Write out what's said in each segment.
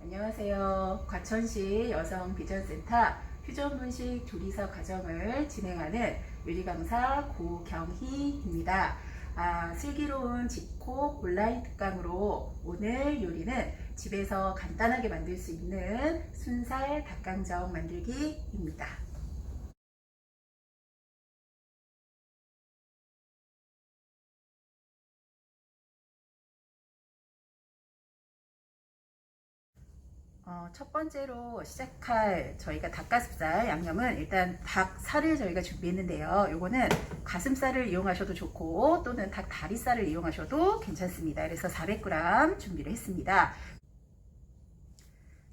안녕하세요. 과천시 여성비전센터 퓨전분식 조리사 과정을 진행하는 요리강사 고경희입니다. 슬기로운 집콕 온라인 특강으로 오늘 요리는 집에서 간단하게 만들 수 있는 순살 닭강정 만들기입니다. 첫 번째로 시작할 저희가 닭가슴살 양념은 일단 닭살을 저희가 준비했는데요. 요거는 가슴살을 이용하셔도 좋고 또는 닭 다리살을 이용하셔도 괜찮습니다. 그래서 400g 준비를 했습니다.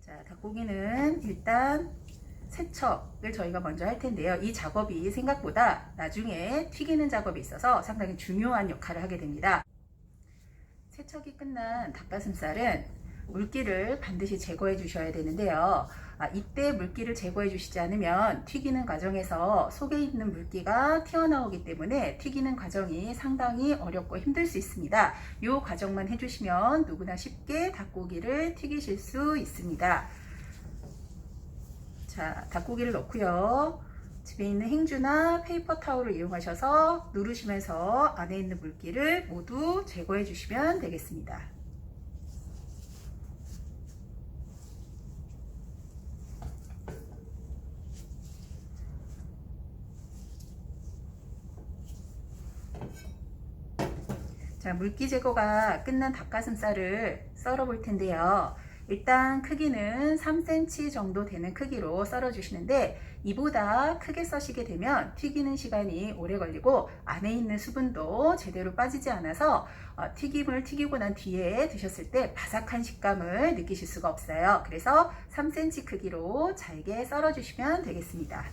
자, 닭고기는 일단 세척을 저희가 먼저 할 텐데요. 이 작업이 생각보다 나중에 튀기는 작업이 있어서 상당히 중요한 역할을 하게 됩니다. 세척이 끝난 닭가슴살은 물기를 반드시 제거해 주셔야 되는데요. 이때 물기를 제거해 주시지 않으면 튀기는 과정에서 속에 있는 물기가 튀어나오기 때문에 튀기는 과정이 상당히 어렵고 힘들 수 있습니다. 이 과정만 해주시면 누구나 쉽게 닭고기를 튀기실 수 있습니다. 자, 닭고기를 넣고요. 집에 있는 행주나 페이퍼 타올을 이용하셔서 누르시면서 안에 있는 물기를 모두 제거해 주시면 되겠습니다. 자, 물기 제거가 끝난 닭가슴살을 썰어 볼 텐데요. 일단 크기는 3cm 정도 되는 크기로 썰어 주시는데 이보다 크게 써시게 되면 튀기는 시간이 오래 걸리고 안에 있는 수분도 제대로 빠지지 않아서 튀김을 튀기고 난 뒤에 드셨을 때 바삭한 식감을 느끼실 수가 없어요. 그래서 3cm 크기로 잘게 썰어 주시면 되겠습니다.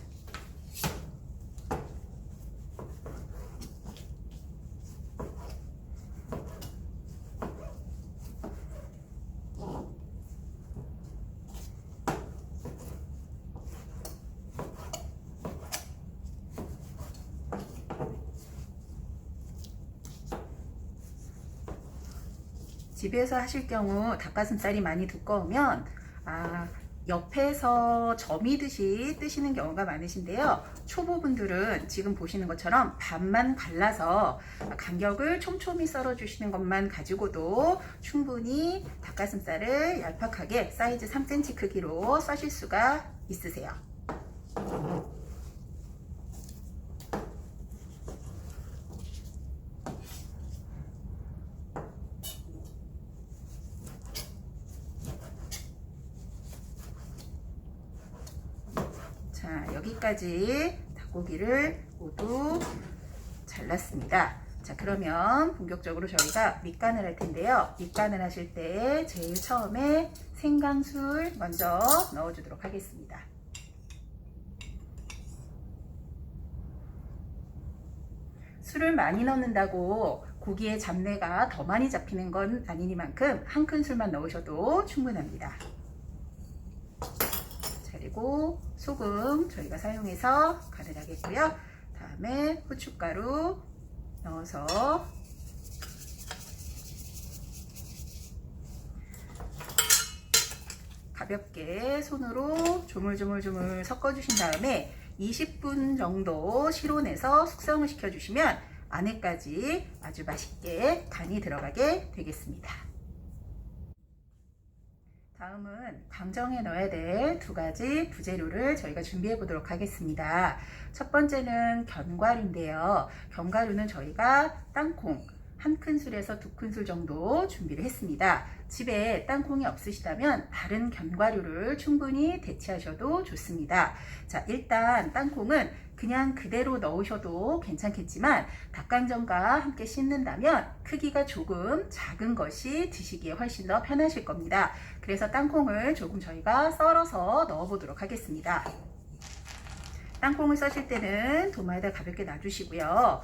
집에서 하실 경우 닭가슴살이 많이 두꺼우면 옆에서 점이듯이 뜨시는 경우가 많으신데요. 초보분들은 지금 보시는 것처럼 반만 갈라서 간격을 촘촘히 썰어 주시는 것만 가지고도 충분히 닭가슴살을 얄팍하게 사이즈 3cm 크기로 써실 수가 있으세요. 자, 여기까지 닭고기를 모두 잘랐습니다. 자, 그러면 본격적으로 저희가 밑간을 할 텐데요. 밑간을 하실 때 제일 처음에 생강술 먼저 넣어주도록 하겠습니다. 술을 많이 넣는다고 고기의 잡내가 더 많이 잡히는 건 아니니만큼 한 큰술만 넣으셔도 충분합니다. 그리고 소금 저희가 사용해서 간을 하겠고요. 다음에 후춧가루 넣어서 가볍게 손으로 조물조물 섞어주신 다음에 20분 정도 실온에서 숙성을 시켜주시면 안에까지 아주 맛있게 간이 들어가게 되겠습니다. 다음은 강정에 넣어야 될 두 가지 부재료를 저희가 준비해 보도록 하겠습니다. 첫 번째는 견과류인데요. 견과류는 저희가 땅콩 한 큰술에서 두 큰술 정도 준비를 했습니다. 집에 땅콩이 없으시다면 다른 견과류를 충분히 대체하셔도 좋습니다. 자, 일단 땅콩은 그냥 그대로 넣으셔도 괜찮겠지만 닭강정과 함께 씻는다면 크기가 조금 작은 것이 드시기에 훨씬 더 편하실 겁니다. 그래서 땅콩을 조금 저희가 썰어서 넣어 보도록 하겠습니다. 땅콩을 써실 때는 도마에다 가볍게 놔주시고요.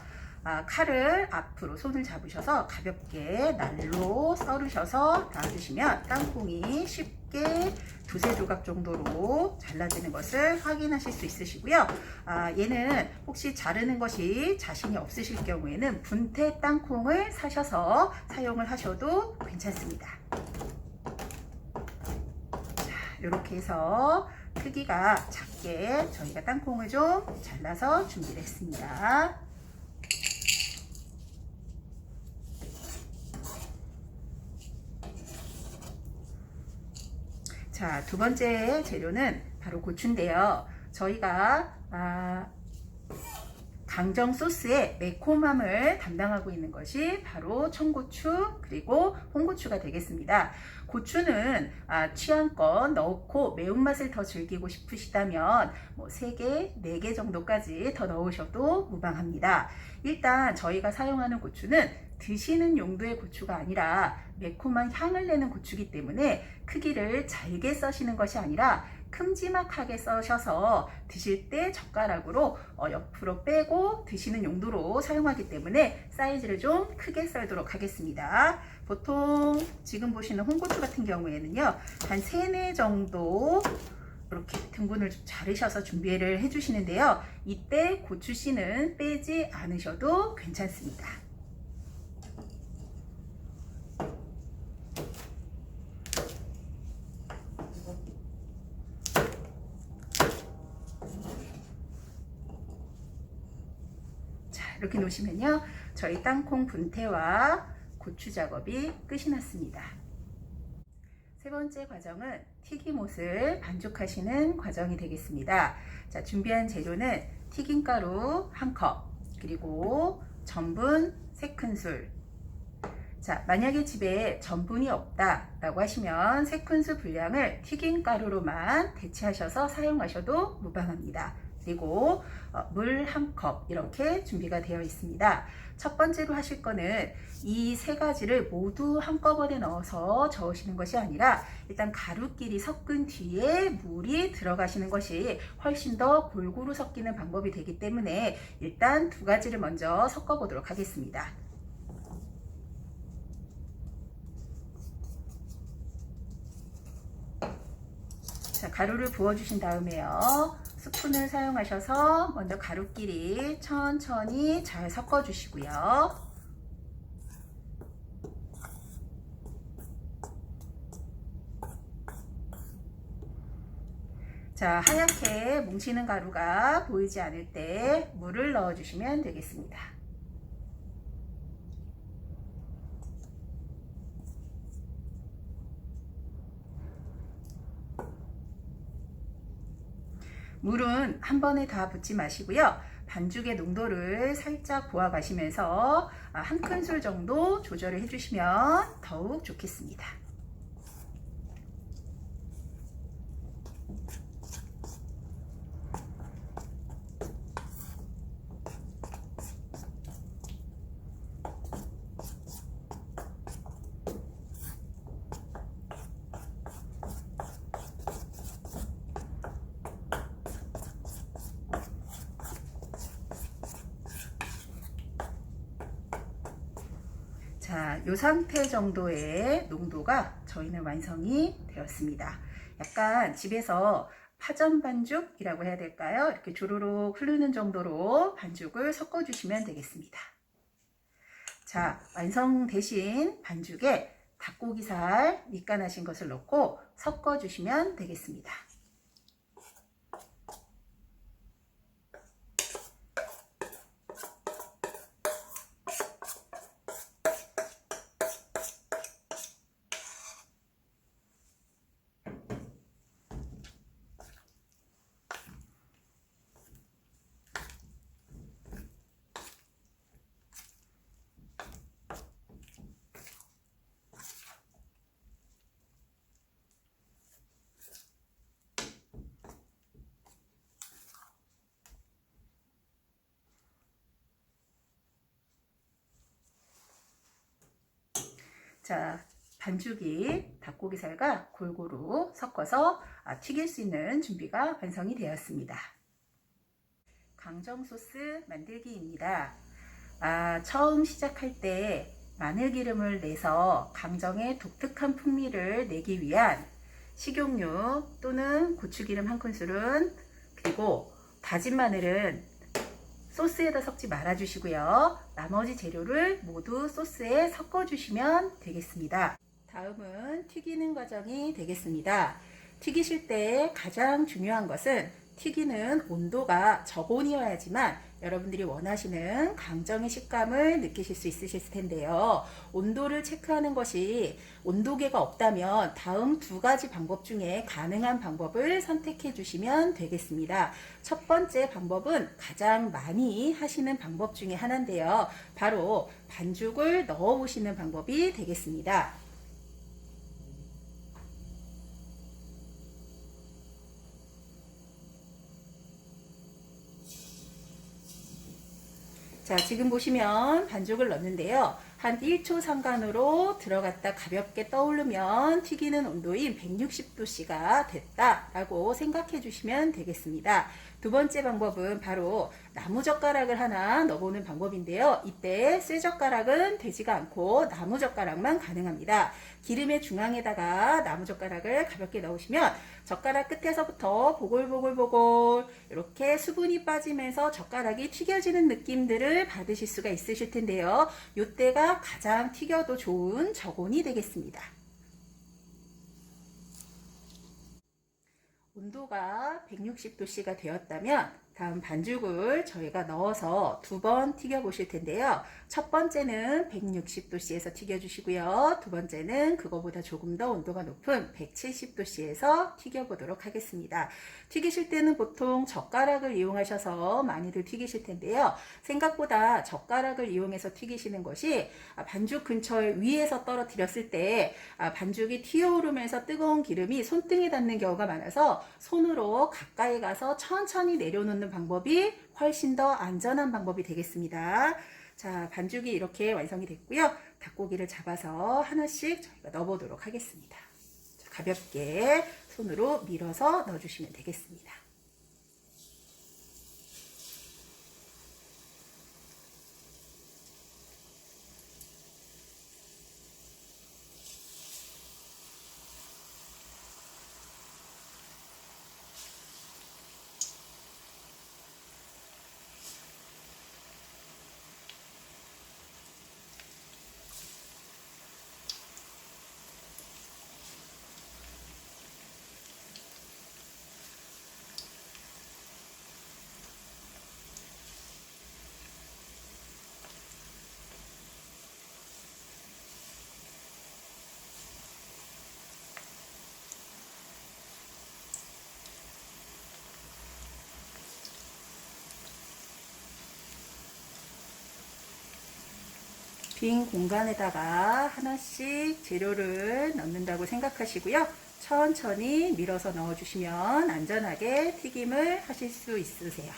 칼을 앞으로 손을 잡으셔서 가볍게 날로 썰으셔서 놔주시면 땅콩이 쉽게 두세 조각 정도로 잘라지는 것을 확인하실 수 있으시고요. 얘는 혹시 자르는 것이 자신이 없으실 경우에는 분태 땅콩을 사셔서 사용을 하셔도 괜찮습니다. 이렇게 해서 크기가 작게 저희가 땅콩을 좀 잘라서 준비를 했습니다. 자, 두 번째 재료는 바로 고추인데요. 저희가 강정 소스의 매콤함을 담당하고 있는 것이 바로 청고추 그리고 홍고추가 되겠습니다. 고추는 취향껏 넣고 매운맛을 더 즐기고 싶으시다면 뭐 3개, 4개 정도까지 더 넣으셔도 무방합니다. 일단 저희가 사용하는 고추는 드시는 용도의 고추가 아니라 매콤한 향을 내는 고추이기 때문에 크기를 잘게 써시는 것이 아니라 큼지막하게 써셔서 드실 때 젓가락으로 옆으로 빼고 드시는 용도로 사용하기 때문에 사이즈를 좀 크게 썰도록 하겠습니다. 보통 지금 보시는 홍고추 같은 경우에는요, 한 3, 4 정도 이렇게 등분을 좀 자르셔서 준비를 해주시는데요. 이때 고추씨는 빼지 않으셔도 괜찮습니다. 이렇게 놓으시면요, 저희 땅콩 분태와 고추 작업이 끝이 났습니다. 세 번째 과정은 튀김옷을 반죽하시는 과정이 되겠습니다. 자, 준비한 재료는 튀김가루 1컵, 그리고 전분 3큰술. 자, 만약에 집에 전분이 없다 라고 하시면 3큰술 분량을 튀김가루로만 대체하셔서 사용하셔도 무방합니다. 그리고 물 1컵 이렇게 준비가 되어 있습니다. 첫 번째로 하실 거는 이 3가지를 모두 한꺼번에 넣어서 저으시는 것이 아니라 일단 가루끼리 섞은 뒤에 물이 들어가시는 것이 훨씬 더 골고루 섞이는 방법이 되기 때문에 일단 2가지를 먼저 섞어 보도록 하겠습니다. 자, 가루를 부어 주신 다음에요, 스푼을 사용하셔서 먼저 가루끼리 천천히 잘 섞어 주시고요. 자, 하얗게 뭉치는 가루가 보이지 않을 때 물을 넣어 주시면 되겠습니다. 물은 한 번에 다 붓지 마시고요. 반죽의 농도를 살짝 보아 가시면서 1큰술 정도 조절을 해주시면 더욱 좋겠습니다. 자, 이 상태 정도의 농도가 저희는 완성이 되었습니다. 약간 집에서 파전 반죽이라고 해야 될까요? 이렇게 조로록 흐르는 정도로 반죽을 섞어 주시면 되겠습니다. 자, 완성되신 반죽에 닭고기살 밑간하신 것을 넣고 섞어 주시면 되겠습니다. 자, 반죽이 닭고기살과 골고루 섞어서 튀길 수 있는 준비가 완성이 되었습니다. 강정 소스 만들기입니다. 처음 시작할 때 마늘기름을 내서 강정의 독특한 풍미를 내기 위한 식용유 또는 고추기름 1큰술은, 그리고 다진 마늘은 소스에다 섞지 말아 주시고요. 나머지 재료를 모두 소스에 섞어 주시면 되겠습니다. 다음은 튀기는 과정이 되겠습니다. 튀기실 때 가장 중요한 것은 튀기는 온도가 저온이어야지만 여러분들이 원하시는 강정의 식감을 느끼실 수 있으실 텐데요. 온도를 체크하는 것이 온도계가 없다면 다음 두 가지 방법 중에 가능한 방법을 선택해 주시면 되겠습니다. 첫 번째 방법은 가장 많이 하시는 방법 중에 하나인데요. 바로 반죽을 넣어 보시는 방법이 되겠습니다. 자, 지금 보시면 반죽을 넣는데요. 한 1초 상간으로 들어갔다 가볍게 떠오르면 튀기는 온도인 160도씨가 됐다라고 생각해 주시면 되겠습니다. 두 번째 방법은 바로 나무젓가락을 하나 넣어보는 방법인데요. 이때 쇠젓가락은 되지가 않고 나무젓가락만 가능합니다. 기름의 중앙에다가 나무젓가락을 가볍게 넣으시면 젓가락 끝에서부터 보글보글보글 이렇게 수분이 빠지면서 젓가락이 튀겨지는 느낌들을 받으실 수가 있으실 텐데요. 이때가 가장 튀겨도 좋은 저온이 되겠습니다. 온도가 160도씨가 되었다면 다음 반죽을 저희가 넣어서 두 번 튀겨 보실 텐데요. 첫 번째는 160도씨에서 튀겨 주시고요. 두 번째는 그거보다 조금 더 온도가 높은 170도씨에서 튀겨 보도록 하겠습니다. 튀기실 때는 보통 젓가락을 이용하셔서 많이들 튀기실 텐데요. 생각보다 젓가락을 이용해서 튀기시는 것이 반죽 근처에 위에서 떨어뜨렸을 때 반죽이 튀어오르면서 뜨거운 기름이 손등에 닿는 경우가 많아서 손으로 가까이 가서 천천히 내려놓는 방법이 훨씬 더 안전한 방법이 되겠습니다. 자, 반죽이 이렇게 완성이 됐고요. 닭고기를 잡아서 하나씩 저희가 넣어보도록 하겠습니다. 자, 가볍게 손으로 밀어서 넣어주시면 되겠습니다. 빈 공간에다가 하나씩 재료를 넣는다고 생각하시고요. 천천히 밀어서 넣어주시면 안전하게 튀김을 하실 수 있으세요.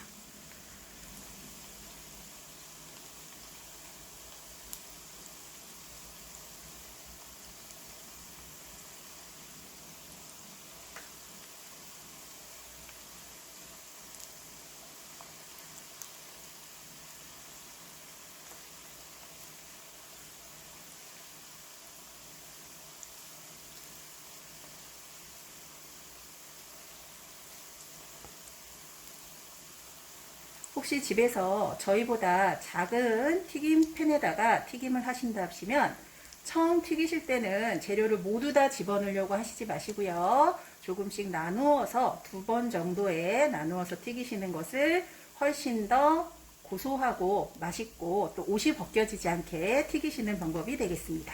혹시 집에서 저희보다 작은 튀김팬에다가 튀김을 하신다 하시면 처음 튀기실 때는 재료를 모두 다 집어넣으려고 하시지 마시고요. 조금씩 나누어서 두 번 정도에 나누어서 튀기시는 것을 훨씬 더 고소하고 맛있고 또 옷이 벗겨지지 않게 튀기시는 방법이 되겠습니다.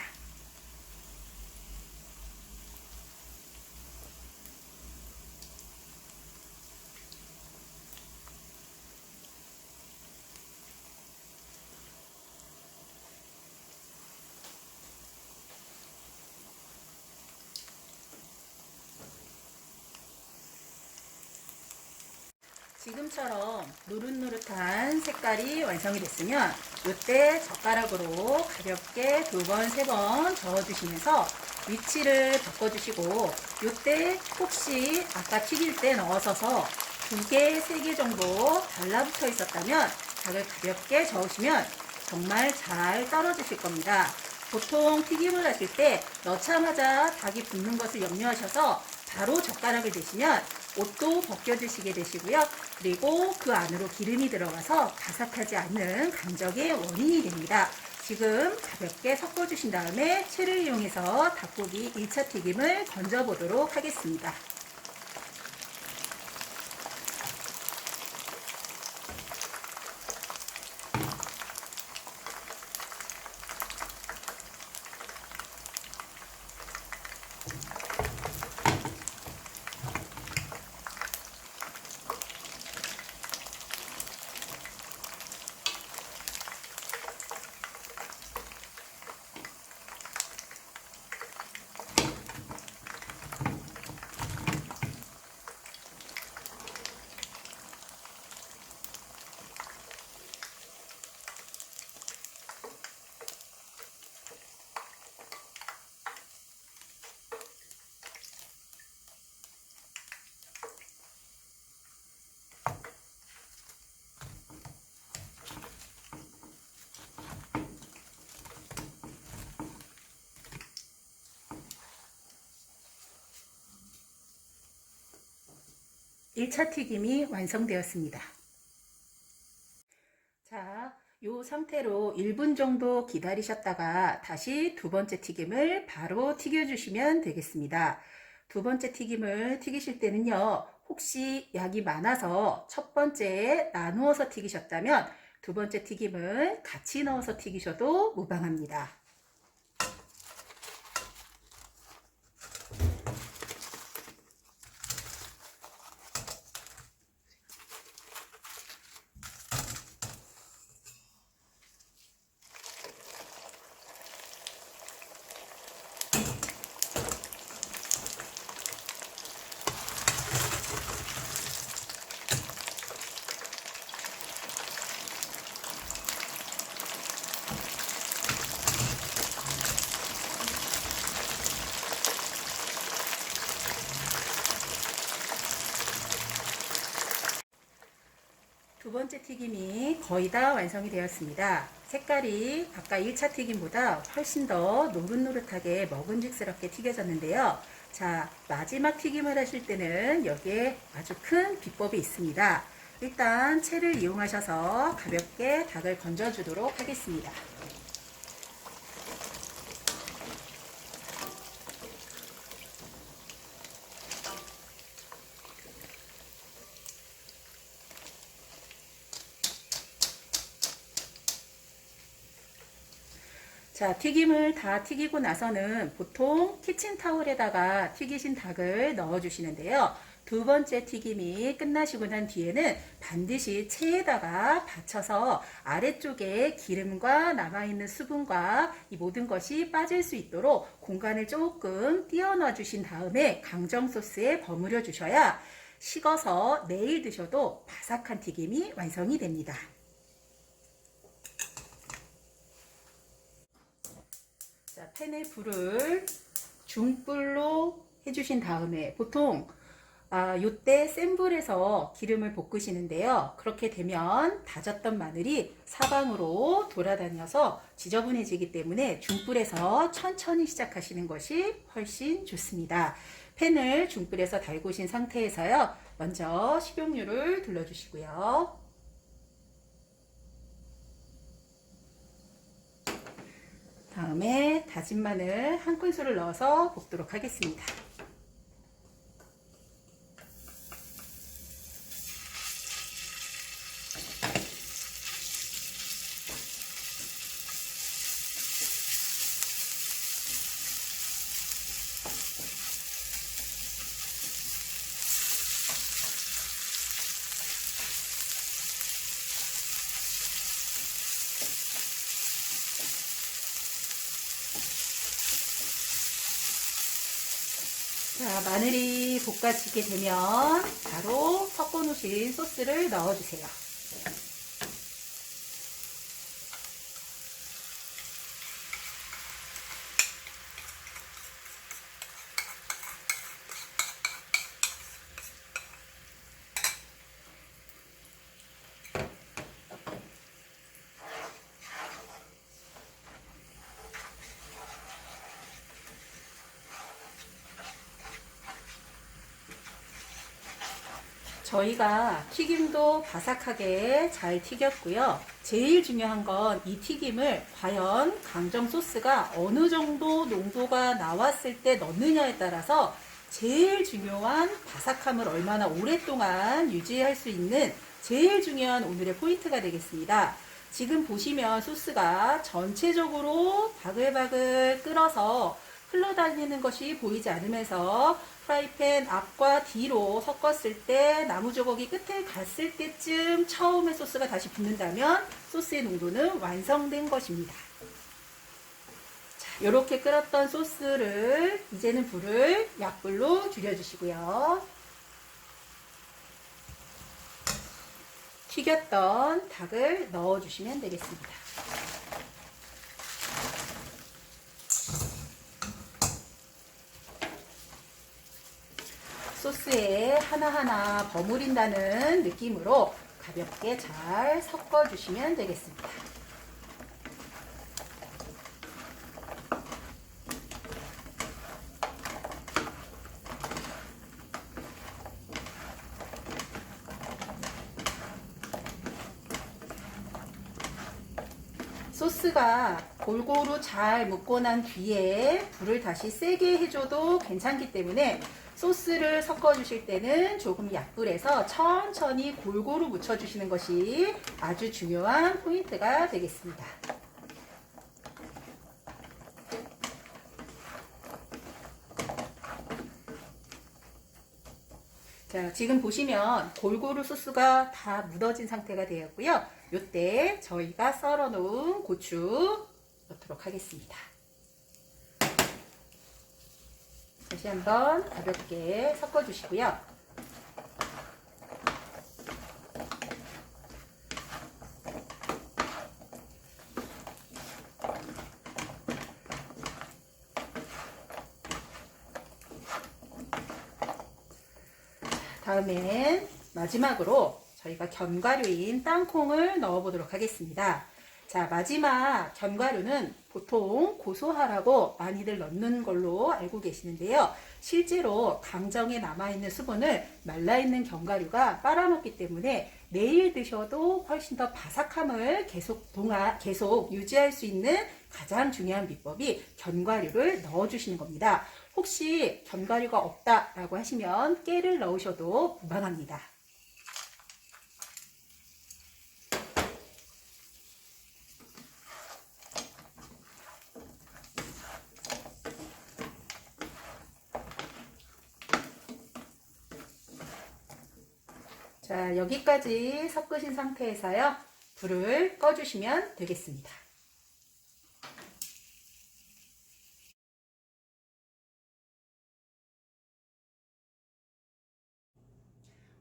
지금처럼 노릇노릇한 색깔이 완성이 됐으면 이때 젓가락으로 가볍게 두 번, 세 번 저어주시면서 위치를 바꿔주시고 이때 혹시 아까 튀길 때 넣어서서 두 개, 세 개 정도 달라붙어 있었다면 닭을 가볍게 저으시면 정말 잘 떨어지실 겁니다. 보통 튀김을 하실 때 넣자마자 닭이 붙는 것을 염려하셔서 바로 젓가락을 대시면 옷도 벗겨지시게 되시고요. 그리고 그 안으로 기름이 들어가서 바삭하지 않는 감적의 원인이 됩니다. 지금 가볍게 섞어주신 다음에 채를 이용해서 닭고기 1차 튀김을 건져 보도록 하겠습니다. 1차 튀김이 완성되었습니다. 자, 이 상태로 1분 정도 기다리셨다가 다시 두 번째 튀김을 바로 튀겨주시면 되겠습니다. 두 번째 튀김을 튀기실 때는요, 혹시 양이 많아서 첫 번째에 나누어서 튀기셨다면 두 번째 튀김을 같이 넣어서 튀기셔도 무방합니다. 두 번째 튀김이 거의 다 완성이 되었습니다. 색깔이 아까 1차 튀김보다 훨씬 더 노릇노릇하게 먹음직스럽게 튀겨졌는데요. 자, 마지막 튀김을 하실 때는 여기에 아주 큰 비법이 있습니다. 일단 채를 이용하셔서 가볍게 닭을 건져주도록 하겠습니다. 자, 튀김을 다 튀기고 나서는 보통 키친타올에다가 튀기신 닭을 넣어 주시는데요. 두 번째 튀김이 끝나시고 난 뒤에는 반드시 체에다가 받쳐서 아래쪽에 기름과 남아있는 수분과 이 모든 것이 빠질 수 있도록 공간을 조금 띄워놔 주신 다음에 강정 소스에 버무려 주셔야 식어서 내일 드셔도 바삭한 튀김이 완성이 됩니다. 자, 팬에 불을 중불로 해주신 다음에 보통 요때 센 불에서 기름을 볶으시는데요. 그렇게 되면 다졌던 마늘이 사방으로 돌아다녀서 지저분해지기 때문에 중불에서 천천히 시작하시는 것이 훨씬 좋습니다. 팬을 중불에서 달구신 상태에서요. 먼저 식용유를 둘러주시고요. 다음에 다진 마늘 한 큰술을 넣어서 볶도록 하겠습니다. 자, 마늘이 볶아지게 되면 바로 섞어 놓으신 소스를 넣어주세요. 저희가 튀김도 바삭하게 잘 튀겼고요. 제일 중요한 건 이 튀김을 과연 강정 소스가 어느 정도 농도가 나왔을 때 넣느냐에 따라서 제일 중요한 바삭함을 얼마나 오랫동안 유지할 수 있는 제일 중요한 오늘의 포인트가 되겠습니다. 지금 보시면 소스가 전체적으로 바글바글 끓어서 흘러다니는 것이 보이지 않으면서 프라이팬 앞과 뒤로 섞었을 때 나무 조각이 끝에 갔을 때쯤 처음에 소스가 다시 붙는다면 소스의 농도는 완성된 것입니다. 자, 이렇게 끓었던 소스를 이제는 불을 약불로 줄여주시고요. 튀겼던 닭을 넣어주시면 되겠습니다. 소스에 하나하나 버무린다는 느낌으로 가볍게 잘 섞어주시면 되겠습니다. 소스가 골고루 잘 묻고 난 뒤에 불을 다시 세게 해줘도 괜찮기 때문에 소스를 섞어주실 때는 조금 약불에서 천천히 골고루 묻혀주시는 것이 아주 중요한 포인트가 되겠습니다. 자, 지금 보시면 골고루 소스가 다 묻어진 상태가 되었고요. 이때 저희가 썰어 놓은 고추 넣도록 하겠습니다. 다시 한번 가볍게 섞어 주시고요. 다음엔 마지막으로 저희가 견과류인 땅콩을 넣어 보도록 하겠습니다. 자, 마지막 견과류는 보통 고소하라고 많이들 넣는 걸로 알고 계시는데요. 실제로 강정에 남아있는 수분을 말라있는 견과류가 빨아먹기 때문에 내일 드셔도 훨씬 더 바삭함을 계속 유지할 수 있는 가장 중요한 비법이 견과류를 넣어주시는 겁니다. 혹시 견과류가 없다라고 하시면 깨를 넣으셔도 무방합니다. 자, 여기까지 섞으신 상태에서요, 불을 꺼주시면 되겠습니다.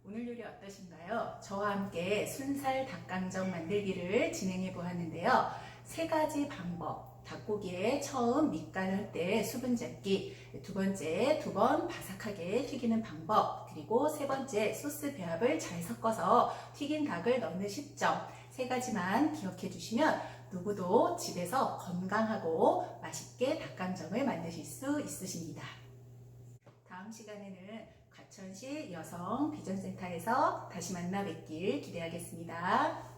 오늘 요리 어떠신가요? 저와 함께 순살 닭강정 만들기를 진행해 보았는데요. 세 가지 방법. 닭고기에 처음 밑간을 할 때 수분 잡기, 두 번째 2번 바삭하게 튀기는 방법, 그리고 세 번째 소스 배합을 잘 섞어서 튀긴 닭을 넣는 시점, 세 가지만 기억해 주시면 누구도 집에서 건강하고 맛있게 닭강정을 만드실 수 있으십니다. 다음 시간에는 과천시 여성 비전센터에서 다시 만나 뵙길 기대하겠습니다.